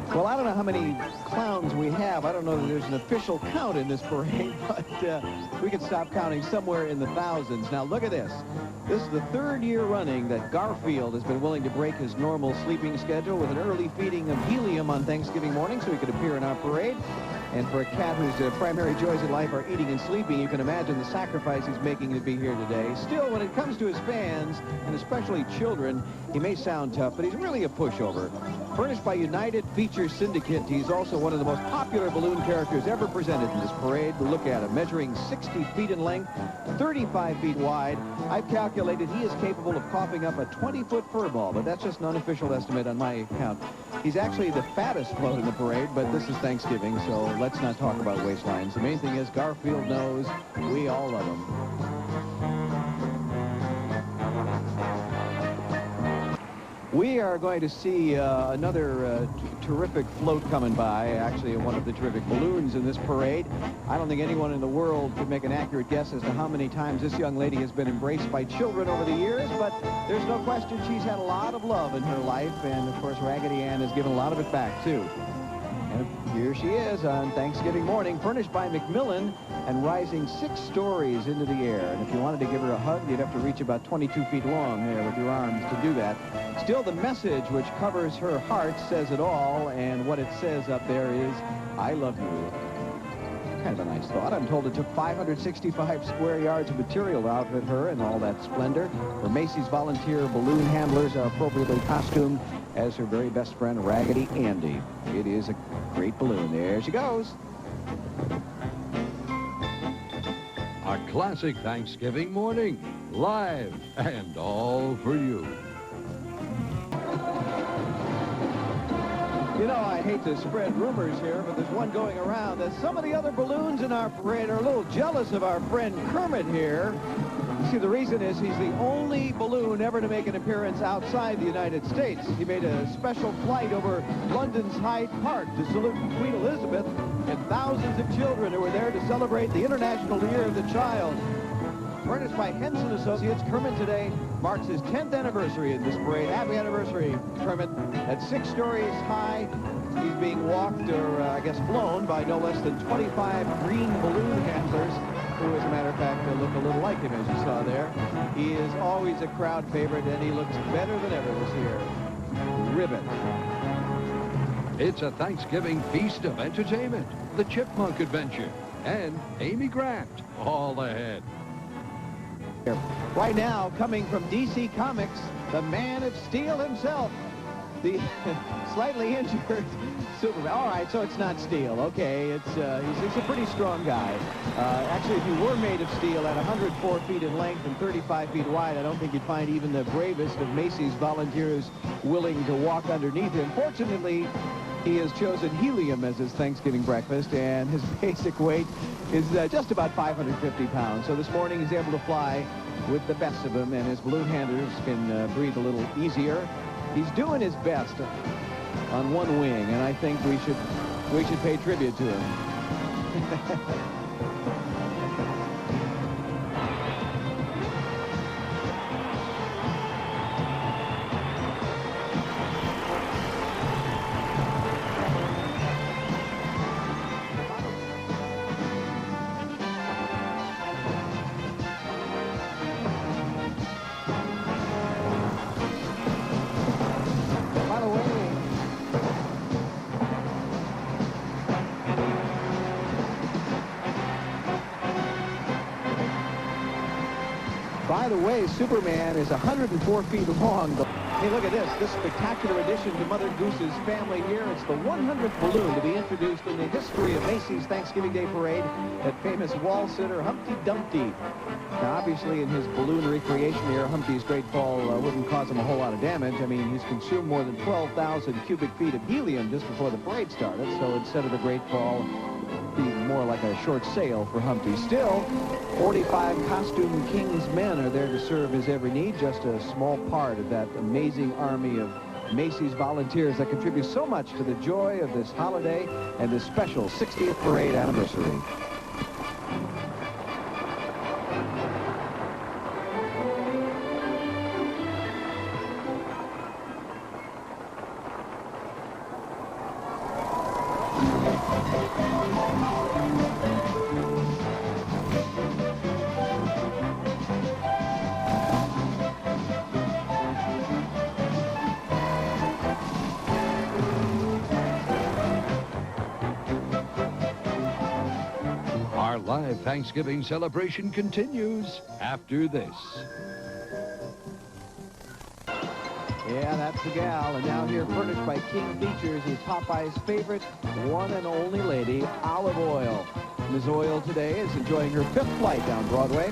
Well, I don't know how many clowns we have. I don't know that there's an official count in this parade, but we could stop counting somewhere in the thousands. Now, look at this. This is the third year running that Garfield has been willing to break his normal sleeping schedule with an early feeding of helium on Thanksgiving morning so he could appear in our parade. And for a cat whose primary joys in life are eating and sleeping, you can imagine the sacrifice he's making to be here today. Still, when it comes to his fans, and especially children, he may sound tough, but he's really a pushover. Furnished by United Feature Syndicate, he's also one of the most popular balloon characters ever presented in this parade. Look at him, measuring 60 feet in length, 35 feet wide. I've calculated he is capable of coughing up a 20-foot fur ball, but that's just an unofficial estimate on my account. He's actually the fattest float in the parade, but this is Thanksgiving, so let's not talk about waistlines. The main thing is Garfield knows we all love him. We are going to see another terrific float coming by, actually one of the terrific balloons in this parade. I don't think anyone in the world could make an accurate guess as to how many times this young lady has been embraced by children over the years, but there's no question she's had a lot of love in her life, and of course Raggedy Ann has given a lot of it back too. And here she is on Thanksgiving morning, furnished by Macmillan and rising 6 stories into the air. And if you wanted to give her a hug, you'd have to reach about 22 feet long there with your arms to do that. Still, the message which covers her heart says it all, and what it says up there is, I love you. Kind of a nice thought. I'm told it took 565 square yards of material to outfit her in all that splendor. Her Macy's volunteer balloon handlers are appropriately costumed as her very best friend, Raggedy Andy. It is a great balloon. There she goes. A classic Thanksgiving morning, live and all for you. You know, I hate to spread rumors here, but there's one going around that some of the other balloons in our parade are a little jealous of our friend Kermit here. You see, the reason is he's the only balloon ever to make an appearance outside the United States. He made a special flight over London's Hyde Park to salute Queen Elizabeth and thousands of children who were there to celebrate the International Year of the Child. Furnished by Henson Associates, Kermit today marks his 10th anniversary in this parade. Happy anniversary, Kermit. At 6 stories high, he's being walked, or I guess flown, by no less than 25 green balloon handlers, who, as a matter of fact, look a little like him, as you saw there. He is always a crowd favorite, and he looks better than ever this year. Ribbon. It's a Thanksgiving feast of entertainment, the Chipmunk Adventure, and Amy Grant, all ahead. Right now, coming from DC Comics, the Man of Steel himself, the slightly injured Superman. All right, so it's not steel. Okay, he's a pretty strong guy. Actually, if he were made of steel at 104 feet in length and 35 feet wide, I don't think you'd find even the bravest of Macy's volunteers willing to walk underneath him. Fortunately, he has chosen helium as his Thanksgiving breakfast, and his basic weight is just about 550 pounds. So this morning he's able to fly with the best of them, and his balloon handlers can breathe a little easier. He's doing his best on one wing, and I think we should pay tribute to him. By the way, Superman is 104 feet long. Hey, look at this. This spectacular addition to Mother Goose's family here. It's the 100th balloon to be introduced in the history of Macy's Thanksgiving Day Parade. That famous wall sitter, Humpty Dumpty. Now, obviously, in his balloon recreation here, Humpty's great fall wouldn't cause him a whole lot of damage. I mean, he's consumed more than 12,000 cubic feet of helium just before the parade started. So instead of a great fall, be more like a short sail for Humpty. Still, 45 costume king's men are there to serve his every need, just a small part of that amazing army of Macy's volunteers that contribute so much to the joy of this holiday and this special 60th parade anniversary. Our live Thanksgiving celebration continues after this. Yeah, that's the gal. And now here, furnished by King Features, is Popeye's favorite one and only lady, Olive Oyl. Ms. Oyl today is enjoying her 5th flight down Broadway.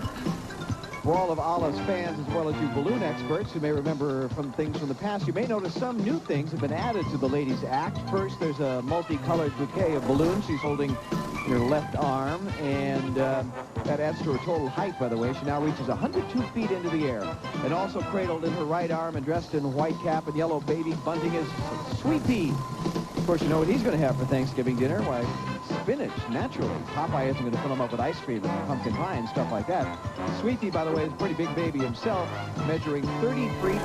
For all of Olive's fans, as well as you balloon experts who may remember from things from the past, you may notice some new things have been added to the ladies' act. First, there's a multicolored bouquet of balloons she's holding in her left arm, and that adds to her total height, by the way. She now reaches 102 feet into the air. And also cradled in her right arm and dressed in white cap and yellow baby bunting is Sweet Pea. Of course, you know what he's going to have for Thanksgiving dinner? Why, spinach, naturally. Popeye isn't going to fill him up with ice cream and pumpkin pie and stuff like that. Sweet Pea, by the way, is a pretty big baby himself, measuring 30 feet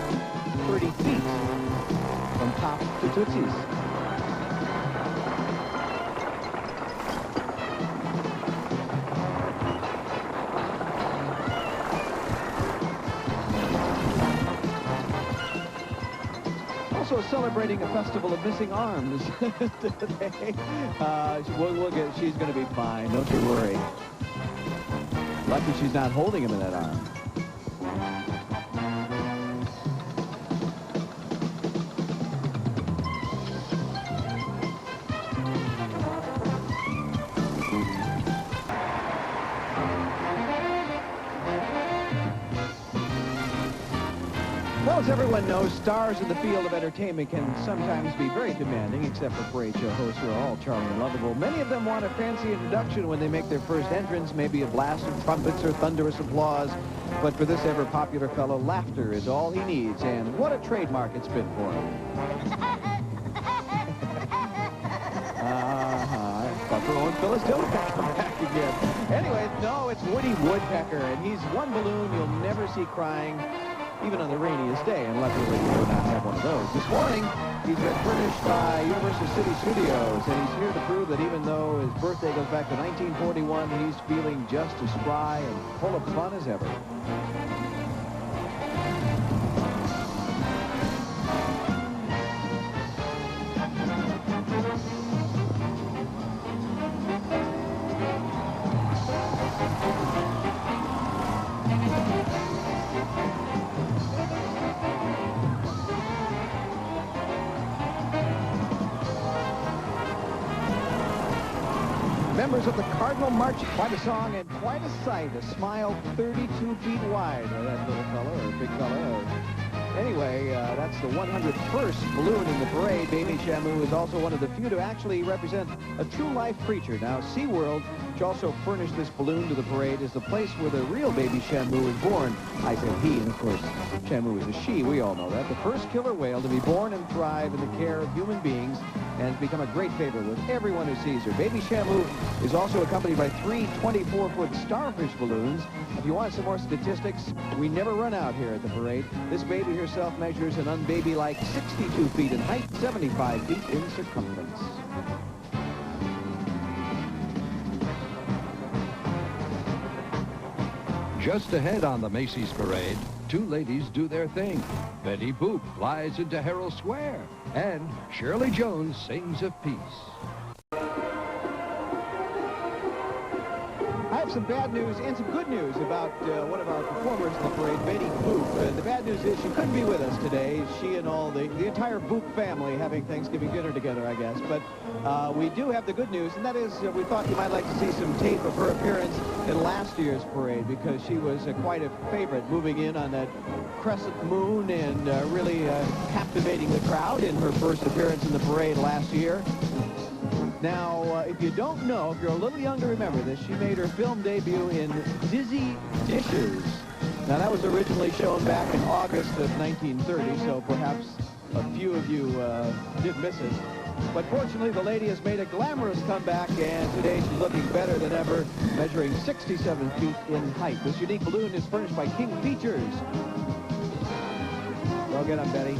from top to Tootsie's. Also celebrating a festival of missing arms today. She's going to be fine. Don't you worry. Lucky she's not holding him in that arm. Well, as everyone knows, stars in the field of entertainment can sometimes be very demanding, except for parade show hosts who are all charming and lovable. Many of them want a fancy introduction when they make their first entrance, maybe a blast of trumpets or thunderous applause. But for this ever-popular fellow, laughter is all he needs, and what a trademark it's been for him. Buffalo and Phyllis don't come back again. Anyway, no, it's Woody Woodpecker, and he's one balloon you'll never see crying, even on the rainiest day, and luckily we do not have one of those. This morning, he's been furnished by Universal City Studios, and he's here to prove that even though his birthday goes back to 1941, he's feeling just as spry and full of fun as ever. Members of the Cardinal March, quite a song and quite a sight. A smile 32 feet wide. That little fellow, or big fellow. Anyway, that's the 101st balloon in the parade. Baby Shamu is also one of the few to actually represent a true-life creature. Now, SeaWorld, which also furnished this balloon to the parade, is the place where the real baby Shamu was born. I said he, and of course, Shamu is a she. We all know that. The first killer whale to be born and thrive in the care of human beings, and has become a great favorite with everyone who sees her. Baby Shamu is also accompanied by 3 24-foot starfish balloons. If you want some more statistics, we never run out here at the parade. This baby herself measures an unbaby-like 62 feet in height, 75 feet in circumference. Just ahead on the Macy's parade, 2 ladies do their thing. Betty Boop flies into Herald Square, and Shirley Jones sings of peace. I have some bad news and some good news about one of our performers in the parade, Betty Boop. The bad news is she couldn't be with us today. She and all the entire Boop family having Thanksgiving dinner together, I guess. But we do have the good news, and that is we thought you might like to see some tape of her appearance in last year's parade, because she was quite a favorite, moving in on that crescent moon and really captivating the crowd in her first appearance in the parade last year. Now, if you don't know, if you're a little young to remember this, she made her film debut in Dizzy Dishes. Now, that was originally shown back in August of 1930, so perhaps a few of you did miss it. But fortunately, the lady has made a glamorous comeback, and today she's looking better than ever, measuring 67 feet in height. This unique balloon is furnished by King Features. Go get 'em, Betty.